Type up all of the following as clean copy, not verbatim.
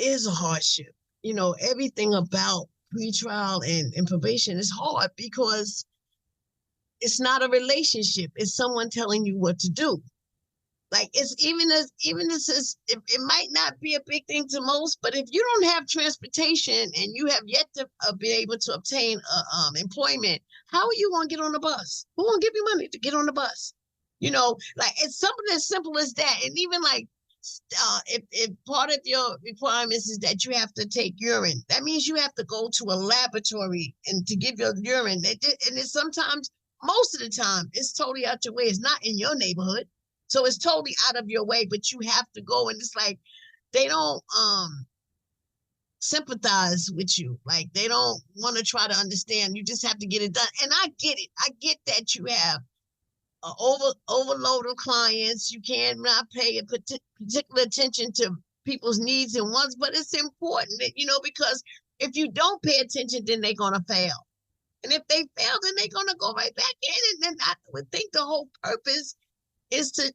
is a hardship. Everything about pretrial and probation is hard because it's not a relationship. It's someone telling you what to do. Like it might not be a big thing to most, but if you don't have transportation and you have yet to be able to obtain employment, how are you going to get on the bus? Who going to give you money to get on the bus? Like it's something as simple as that. And even like if part of your requirements is that you have to take urine, that means you have to go to a laboratory and to give your urine. And it's sometimes, most of the time, it's totally out your way. It's not in your neighborhood. So it's totally out of your way, but you have to go. And it's like, they don't sympathize with you. Like they don't want to try to understand. You just have to get it done. And I get it. I get that you have an overload of clients. You cannot pay particular attention to people's needs and wants, but it's important that, because if you don't pay attention, then they're going to fail. And if they fail, then they're going to go right back in. And then I would think the whole purpose is to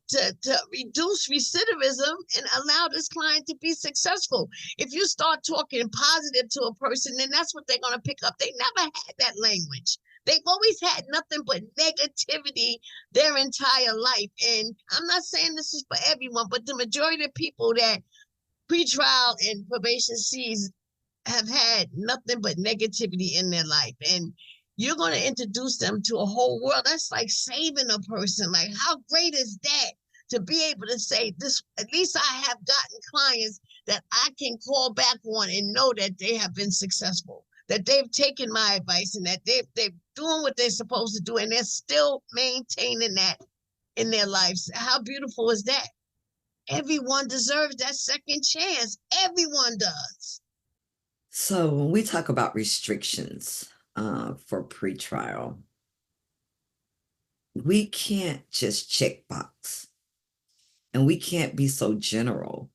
reduce recidivism and allow this client to be successful. If you start talking positive to a person, then that's what they're going to pick up. They never had that language. They've always had nothing but negativity their entire life. And I'm not saying this is for everyone, but the majority of people that pretrial and probation sees have had nothing but negativity in their life. And you're going to introduce them to a whole world. That's like saving a person. Like, how great is that to be able to say this? At least I have gotten clients that I can call back on and know that they have been successful, that they've taken my advice and that they're doing what they're supposed to do. And they're still maintaining that in their lives. How beautiful is that? Everyone deserves that second chance. Everyone does. So when we talk about restrictions, for pretrial, we can't just check box, and we can't be so general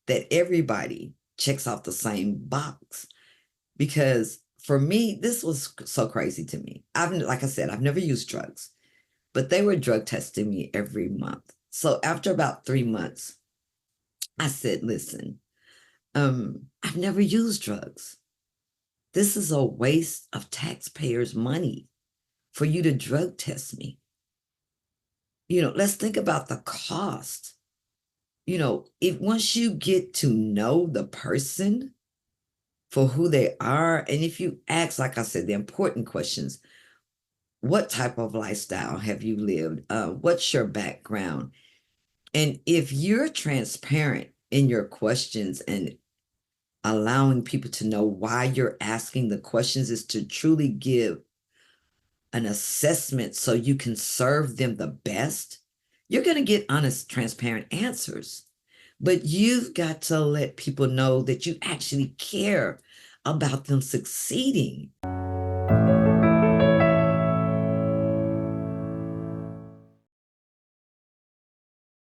that everybody checks off the same box. Because for me, this was so crazy to me. Like I said, I've never used drugs, but they were drug testing me every month. So after about 3 months, I said, listen, I've never used drugs. This is a waste of taxpayers' money for you to drug test me. Let's think about the cost. If once you get to know the person for who they are, and if you ask, like I said, the important questions, what type of lifestyle have you lived? What's your background? And if you're transparent in your questions and allowing people to know why you're asking the questions is to truly give an assessment so you can serve them the best, you're going to get honest, transparent answers. But you've got to let people know that you actually care about them succeeding.